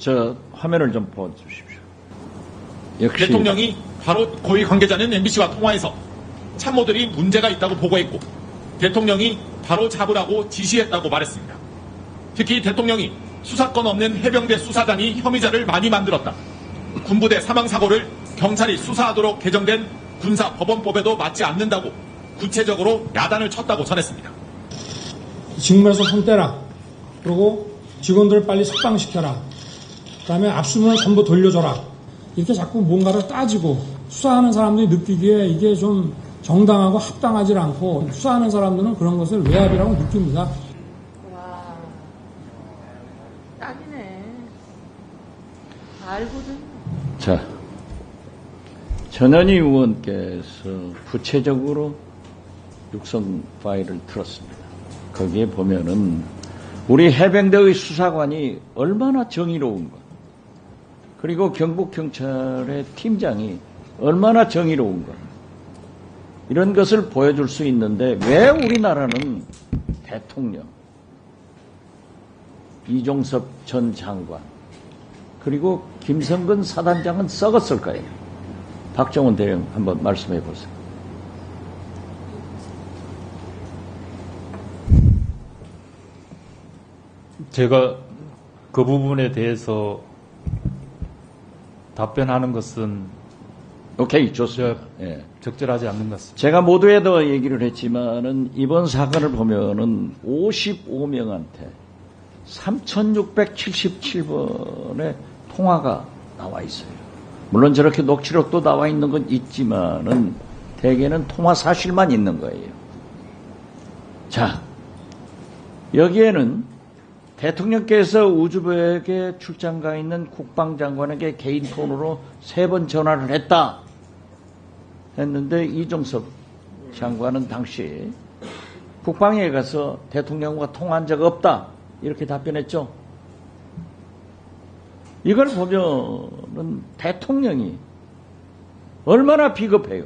저 화면을 좀 보여주십시오. 역시 대통령이 바로 고위 관계자는 MBC와 통화해서 참모들이 문제가 있다고 보고했고 대통령이 바로 잡으라고 지시했다고 말했습니다. 특히 대통령이 수사권 없는 해병대 수사단이 혐의자를 많이 만들었다. 군부대 사망사고를 경찰이 수사하도록 개정된 군사법원법에도 맞지 않는다고 구체적으로 야단을 쳤다고 전했습니다. 직무에서 손 떼라. 그리고 직원들을 빨리 석방시켜라. 그다음에 압수물을 전부 돌려줘라. 이렇게 자꾸 뭔가를 따지고 수사하는 사람들이 느끼기에 이게 좀 정당하고 합당하지 않고 수사하는 사람들은 그런 것을 외압이라고 느낍니다. 와, 딱이네. 알거든. 자, 전현희 의원께서 구체적으로 육성 파일을 틀었습니다. 거기에 보면은 우리 해병대의 수사관이 얼마나 정의로운가, 그리고 경북경찰의 팀장이 얼마나 정의로운가, 이런 것을 보여줄 수 있는데 왜 우리나라는 대통령, 이종섭 전 장관, 그리고 김성근 사단장은 썩었을까요? 박정원 대령 한번 말씀해 보세요. 제가 그 부분에 대해서 답변하는 것은 오케이, 좋습니다. 예. 적절하지 않는 것 같습니다. 제가 모두에도 얘기를 했지만은 이번 사건을 보면은 55명한테 3,677번의 통화가 나와 있어요. 물론 저렇게 녹취록도 나와 있는 건 있지만은 대개는 통화 사실만 있는 거예요. 자, 여기에는 대통령께서 우주부에게 출장 가 있는 국방장관에게 개인 폰으로 3번 전화를 했다 했는데 이종섭 장관은 당시 국방에 가서 대통령과 통화한 적 없다 이렇게 답변했죠. 이걸 보면은 대통령이 얼마나 비겁해요.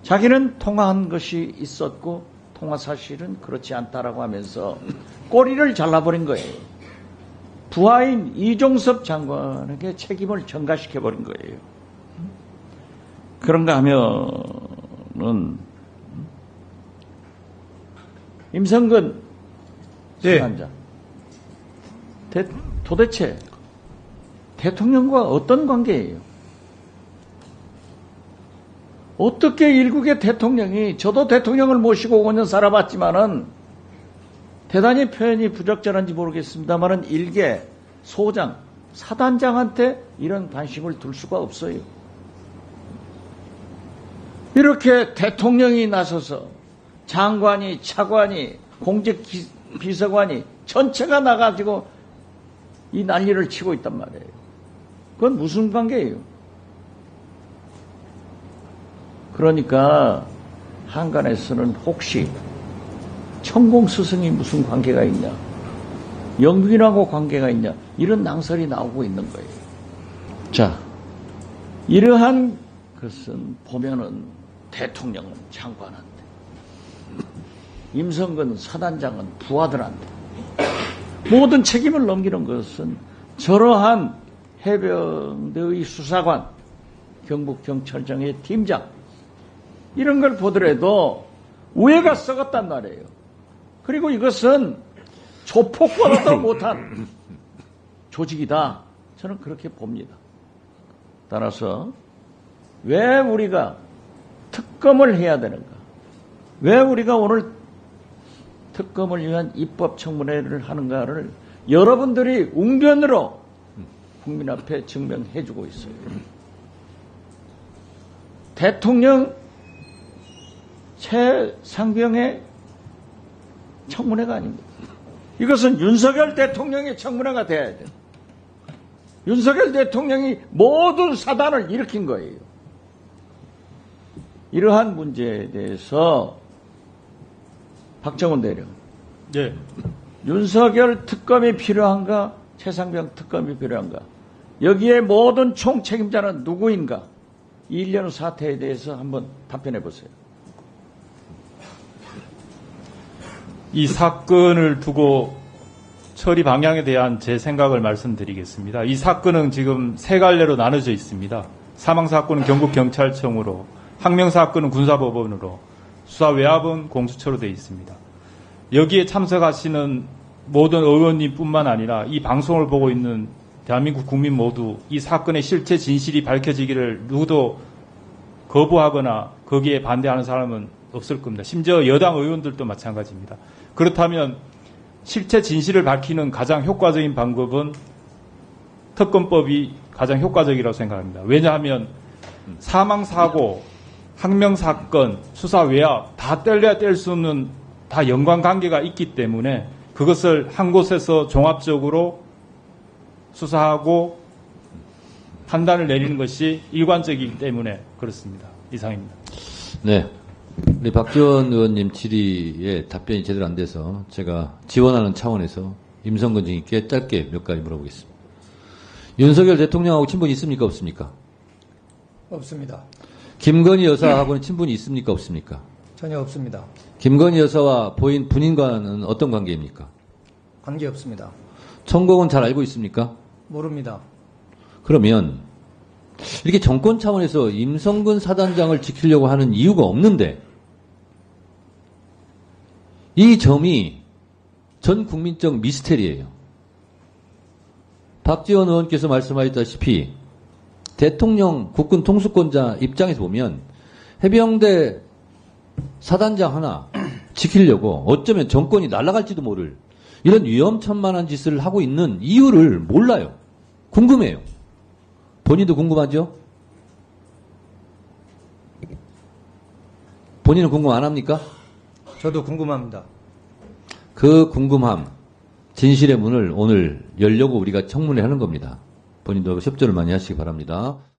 자기는 통화한 것이 있었고 통화 사실은 그렇지 않다라고 하면서 꼬리를 잘라버린 거예요. 부하인 이종섭 장관에게 책임을 전가시켜버린 거예요. 그런가 하면은 임성근 수반장, 도대체 대통령과 어떤 관계예요? 어떻게 일국의 대통령이, 저도 대통령을 모시고 5년 살아봤지만은 대단히 표현이 부적절한지 모르겠습니다만은 일개 소장, 사단장한테 이런 관심을 둘 수가 없어요. 이렇게 대통령이 나서서 장관이, 차관이, 공직비서관이 전체가 나가지고 이 난리를 치고 있단 말이에요. 그건 무슨 관계예요? 그러니까 한간에서는 혹시 천공스승이 무슨 관계가 있냐, 영균하고 관계가 있냐, 이런 낭설이 나오고 있는 거예요. 자, 이러한 것은 보면은 대통령은 장관한테, 임성근 사단장은 부하들한테 모든 책임을 넘기는 것은 저러한 해병대의 수사관, 경북경찰청의 팀장, 이런 걸 보더라도 우애가 썩었단 말이에요. 그리고 이것은 조폭보다도 못한 조직이다. 저는 그렇게 봅니다. 따라서 왜 우리가 특검을 해야 되는가? 왜 우리가 오늘 특검을 위한 입법청문회를 하는가를 여러분들이 웅변으로 국민 앞에 증명해 주고 있어요. 대통령 최상병의 청문회가 아닙니다. 이것은 윤석열 대통령의 청문회가 돼야 돼요. 윤석열 대통령이 모든 사단을 일으킨 거예요. 이러한 문제에 대해서 박정원 대령, 네. 윤석열 특검이 필요한가, 최상병 특검이 필요한가, 여기에 모든 총책임자는 누구인가, 이 일련 사태에 대해서 한번 답변해 보세요. 이 사건을 두고 처리 방향에 대한 제 생각을 말씀드리겠습니다. 이 사건은 지금 세 갈래로 나눠져 있습니다. 사망사건은 경북경찰청으로, 항명사건은 군사법원으로, 수사외압은 공수처로 되어 있습니다. 여기에 참석하시는 모든 의원님뿐만 아니라 이 방송을 보고 있는 대한민국 국민 모두 이 사건의 실체 진실이 밝혀지기를 누구도 거부하거나 거기에 반대하는 사람은 없을 겁니다. 심지어 여당 의원들도 마찬가지입니다. 그렇다면 실체 진실을 밝히는 가장 효과적인 방법은 특검법이 가장 효과적이라고 생각합니다. 왜냐하면 사망사고, 항명사건, 수사외압 다 뗄래야 뗄 수 없는 다 연관관계가 있기 때문에 그것을 한 곳에서 종합적으로 수사하고 판단을 내리는 것이 일관적이기 때문에 그렇습니다. 이상입니다. 네. 우리 박지원 의원님 질의에 답변이 제대로 안 돼서 제가 지원하는 차원에서 임성근 증인께 짧게 몇 가지 물어보겠습니다. 윤석열 대통령하고 친분이 있습니까? 없습니까? 없습니다. 김건희 여사하고는 친분이 있습니까? 없습니까? 전혀 없습니다. 김건희 여사와 부인과는 어떤 관계입니까? 관계 없습니다. 천공은 잘 알고 있습니까? 모릅니다. 그러면 이렇게 정권 차원에서 임성근 사단장을 지키려고 하는 이유가 없는데 이 점이 전 국민적 미스테리예요. 박지원 의원께서 말씀하셨다시피 대통령 국군 통수권자 입장에서 보면 해병대 사단장 하나 지키려고 어쩌면 정권이 날아갈지도 모를 이런 위험천만한 짓을 하고 있는 이유를 몰라요. 궁금해요. 본인도 궁금하죠? 본인은 궁금 안 합니까? 저도 궁금합니다. 그 궁금함, 진실의 문을 오늘 열려고 우리가 청문회 하는 겁니다. 본인도 협조를 많이 하시기 바랍니다.